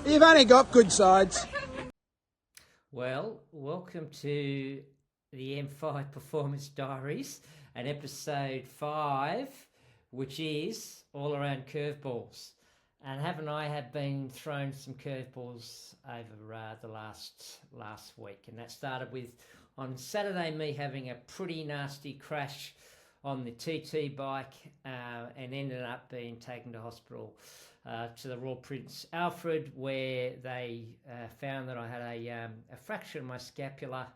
You've only got good sides. Well, welcome to the M5 Performance Diaries and episode 5, which is all around curveballs. And I have been thrown some curveballs over the last week, and that started with on Saturday me having a pretty nasty crash on the TT bike and ended up being taken to hospital to the Royal Prince Alfred, where they found that I had a fracture in my scapula,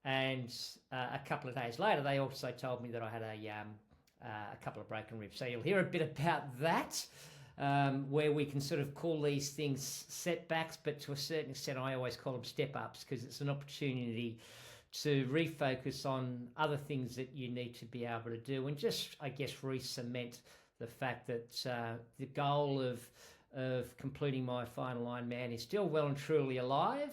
and a couple of days later they also told me that I had a couple of broken ribs. So you'll hear a bit about that, where we can sort of call these things setbacks, but to a certain extent I always call them step-ups, because it's an opportunity to refocus on other things that you need to be able to do, and just, I guess, re-cement the fact that the goal of completing my final Ironman is still well and truly alive,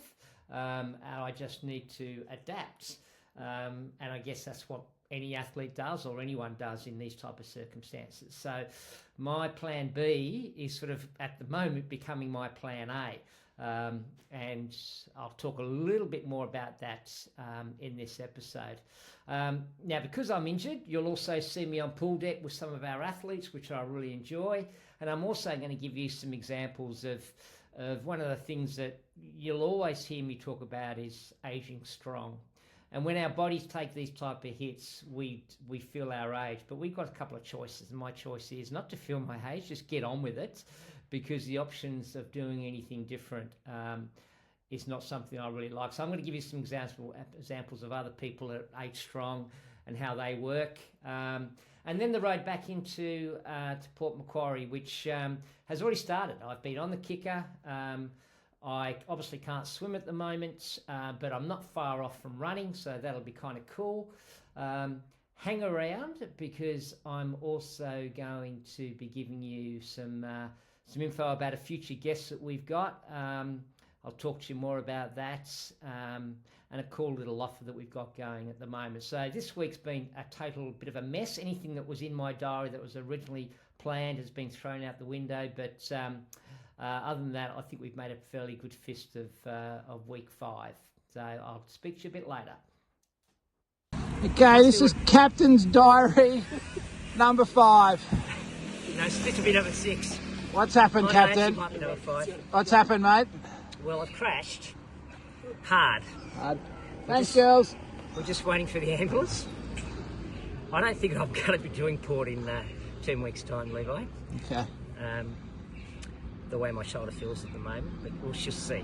and I just need to adapt. And I guess that's what any athlete does, or anyone does in these type of circumstances. So my plan B is sort of at the moment becoming my plan A. And I'll talk a little bit more about that in this episode. Now, because I'm injured, you'll also see me on pool deck with some of our athletes, which I really enjoy. And I'm also going to give you some examples of one of the things that you'll always hear me talk about is aging strong. And when our bodies take these type of hits, we feel our age. But we've got a couple of choices. And my choice is not to feel my age, just get on with it, because the options of doing anything different is not something I really like. So I'm going to give you some examples of other people that age strong and how they work. And then the road back into to Port Macquarie, which has already started. I've been on the kicker. I obviously can't swim at the moment, but I'm not far off from running, so that'll be kind of cool. Hang around, because I'm also going to be giving you some info about a future guest that we've got. I'll talk to you more about that, and a cool little offer that we've got going at the moment. So this week's been a total bit of a mess. Anything that was in my diary that was originally planned has been thrown out the window, but other than that, I think we've made a fairly good fist of week 5. So I'll speak to you a bit later. Okay, this is Captain's Diary number 5. No, it's supposed to be number 6. What's happened, Captain? Might be number 5. What's happened, mate? Well, I've crashed hard. Thanks, girls. We're just waiting for the ambulance. I don't think I'm going to be doing port in 10 weeks' time, Levi. Okay. The way my shoulder feels at the moment, but we'll just see.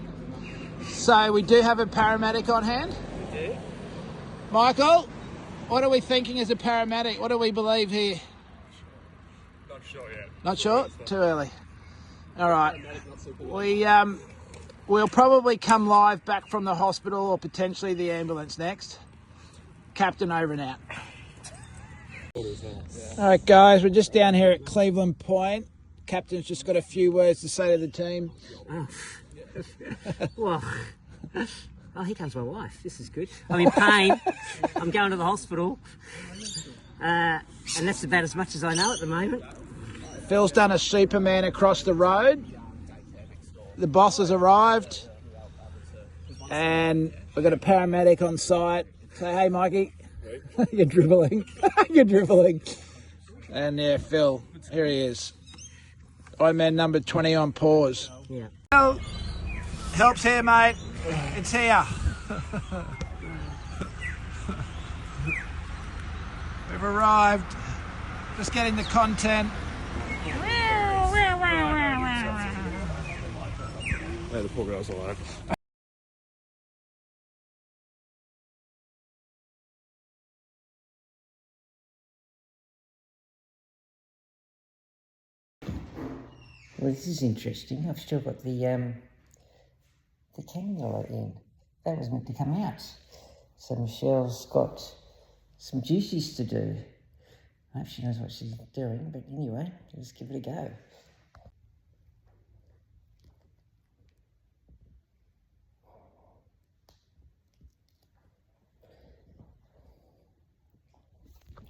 So we do have a paramedic on hand. We do. Michael, what are we thinking as a paramedic? What do we believe here? Not sure yet. Not sure? Too early. All right. We'll probably come live back from the hospital, or potentially the ambulance next. Captain, over and out. All right, guys, we're just down here at Cleveland Point. Captain's just got a few words to say to the team. Oh. Well, here comes my wife. This is good. I'm in pain. I'm going to the hospital. And that's about as much as I know at the moment. Phil's done a Superman across the road. The boss has arrived. And we've got a paramedic on site. Say, hey, Mikey. You're dribbling. You're dribbling. And yeah, Phil, here he is. Ironman number 20 on pause. Yeah. Well, help's here, mate. It's here. We've arrived. Just getting the content. Yeah, the poor girl's alive. Well, this is interesting. I've still got the cannula in. That was meant to come out. So Michelle's got some juices to do. I hope she knows what she's doing, but anyway, let's give it a go.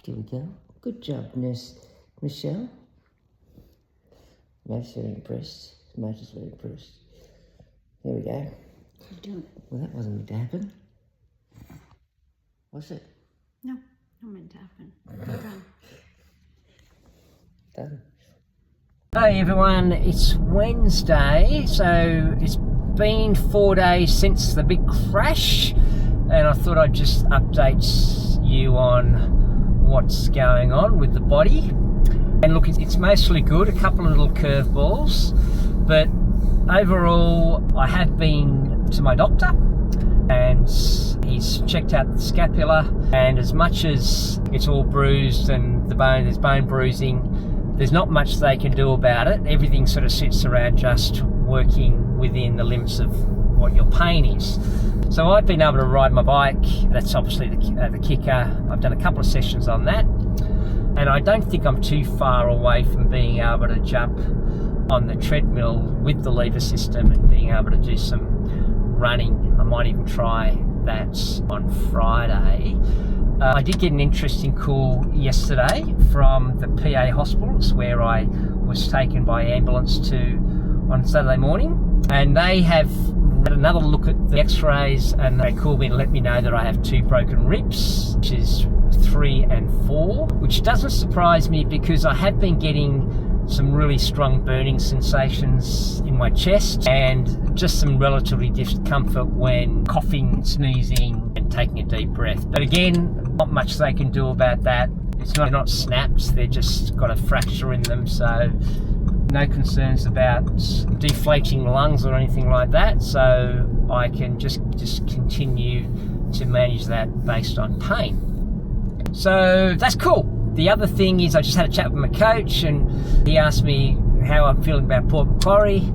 Here we go. Good job, Nurse Michelle. Most very impressed. Most is very impressed. There we go. You doing? Well, that wasn't meant to happen. Was it? No, not meant to happen. Done. Done. Hey everyone, it's Wednesday, so it's been 4 days since the big crash, and I thought I'd just update you on what's going on with the body. And look, it's mostly good, a couple of little curveballs, but overall I have been to my doctor and he's checked out the scapula, and as much as it's all bruised and there's bone bruising, there's not much they can do about it. Everything sort of sits around just working within the limits of what your pain is. So I've been able to ride my bike. That's obviously the kicker. I've done a couple of sessions on that, and I don't think I'm too far away from being able to jump on the treadmill with the lever system and being able to do some running. I might even try that on Friday. I did get an interesting call yesterday from the PA hospitals where I was taken by ambulance to on Saturday morning, and they have had another look at the x-rays, and they called me to let me know that I have 2 broken ribs, which is 3 and 4, which doesn't surprise me because I have been getting some really strong burning sensations in my chest and just some relatively discomfort when coughing, sneezing and taking a deep breath. But again, not much they can do about that. It's not snapped, they've just got a fracture in them, so no concerns about deflating lungs or anything like that, so I can just continue to manage that based on pain. So that's cool. The other thing is I just had a chat with my coach, and he asked me how I'm feeling about Port Macquarie,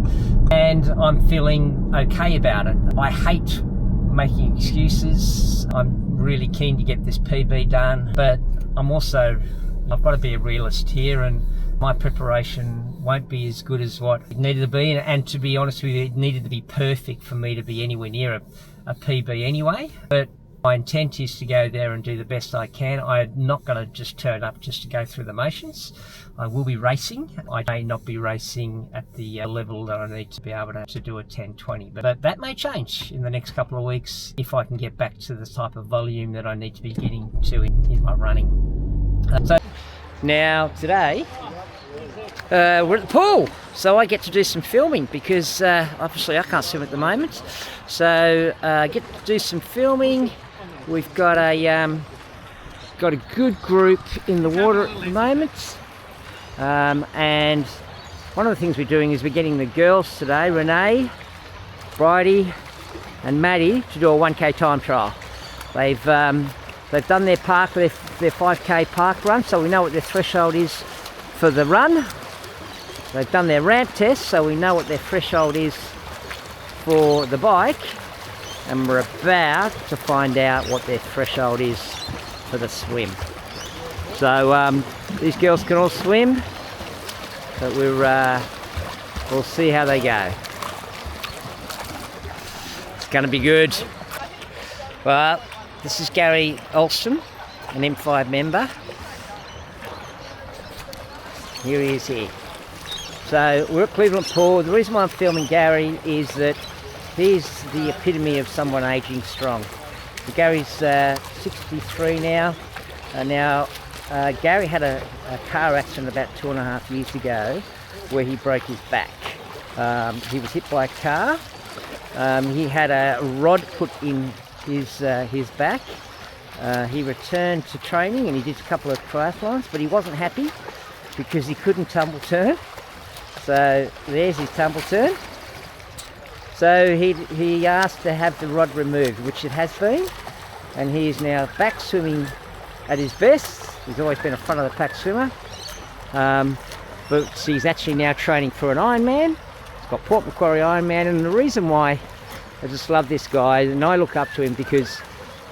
and I'm feeling okay about it. I hate making excuses. I'm really keen to get this PB done, but I've got to be a realist here, and my preparation won't be as good as what it needed to be, and to be honest with you, it needed to be perfect for me to be anywhere near a PB anyway. But my intent is to go there and do the best I can. I'm not going to just turn up just to go through the motions. I will be racing. I may not be racing at the level that I need to be able to do a 10:20, but that may change in the next couple of weeks if I can get back to the type of volume that I need to be getting to in my running. So now today we're at the pool, so I get to do some filming because obviously I can't swim at the moment, so I get to do some filming. We've got a good group in the water at the moment, and one of the things we're doing is we're getting the girls today, Renee, Bridie and Maddie, to do a 1k time trial. They've done their 5k park run, so we know what their threshold is for the run. They've done their ramp test, so we know what their threshold is for the bike, and we're about to find out what their threshold is for the swim. So these girls can all swim, but we'll see how they go. It's going to be good. Well, this is Gary Alston, an M5 member. Here he is here. So we're at Cleveland Pool. The reason why I'm filming Gary is that he's the epitome of someone aging strong. So Gary's 63 now. Gary had a car accident about 2.5 years ago where he broke his back. He was hit by a car. He had a rod put in his back. He returned to training and he did a couple of triathlons, but he wasn't happy because he couldn't tumble turn. So there's his tumble turn. So he asked to have the rod removed, which it has been, and he is now back swimming at his best. He's always been a front of the pack swimmer, but he's actually now training for an Ironman. He's got Port Macquarie Ironman, and the reason why I just love this guy, and I look up to him because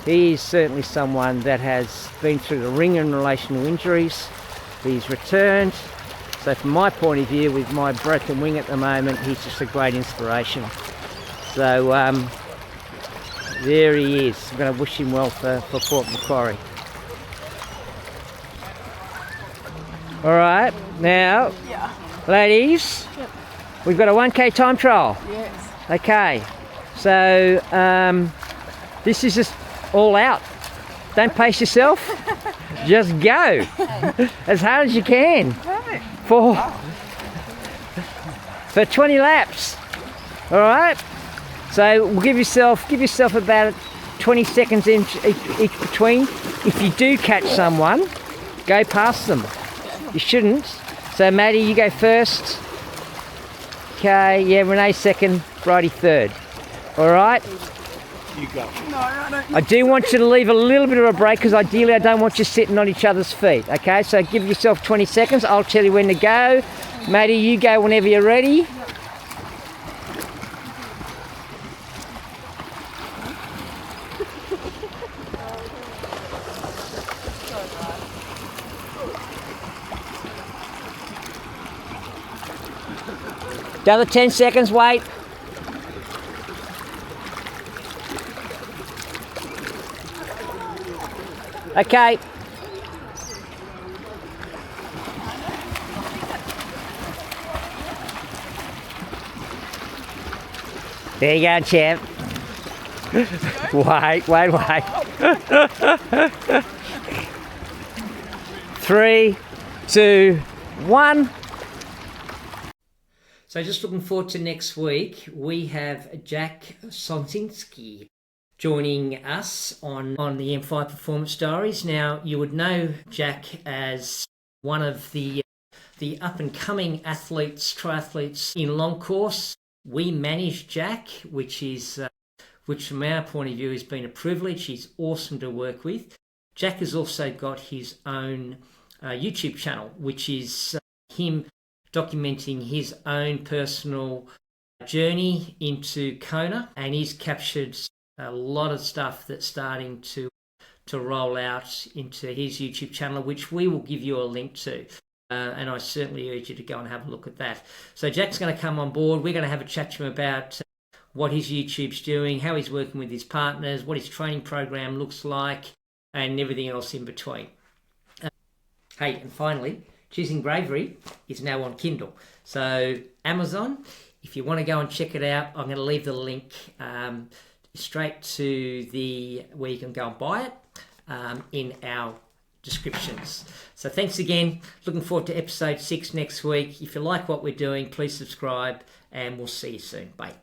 he is certainly someone that has been through the ring in relation to injuries. He's returned. So from my point of view, with my broken wing at the moment, he's just a great inspiration. So there he is. I'm going to wish him well for Port Macquarie. All right, now, ladies, we've got a 1k time trial. Yes. Okay, so this is just all out. Don't pace yourself. Just go as hard as you can for 20 laps. All right. So we'll give yourself about 20 seconds each between. If you do catch someone, go past them. You shouldn't. So Maddie, you go first. Okay, yeah, Renee second, Bridie third. All right? You go. I do want you to leave a little bit of a break because ideally I don't want you sitting on each other's feet. Okay, so give yourself 20 seconds. I'll tell you when to go. Maddie, you go whenever you're ready. Another 10 seconds, wait. Okay. There you go, champ. Wait. 3, 2, 1. So just looking forward to next week. We have Jack Sonsinski joining us on the M5 Performance Diaries. Now, you would know Jack as one of the up-and-coming triathletes in long course. We manage Jack, which from our point of view has been a privilege. He's awesome to work with. Jack has also got his own YouTube channel, which is him documenting his own personal journey into Kona, and he's captured a lot of stuff that's starting to roll out into his YouTube channel, which we will give you a link to. And I certainly urge you to go and have a look at that. So Jack's going to come on board. We're going to have a chat to him about what his YouTube's doing, how he's working with his partners, what his training program looks like, and everything else in between. Hey, and finally, Choosing Bravery is now on Kindle. So Amazon, if you want to go and check it out, I'm going to leave the link straight to where you can go and buy it in our descriptions. So thanks again. Looking forward to episode 6 next week. If you like what we're doing, please subscribe and we'll see you soon. Bye.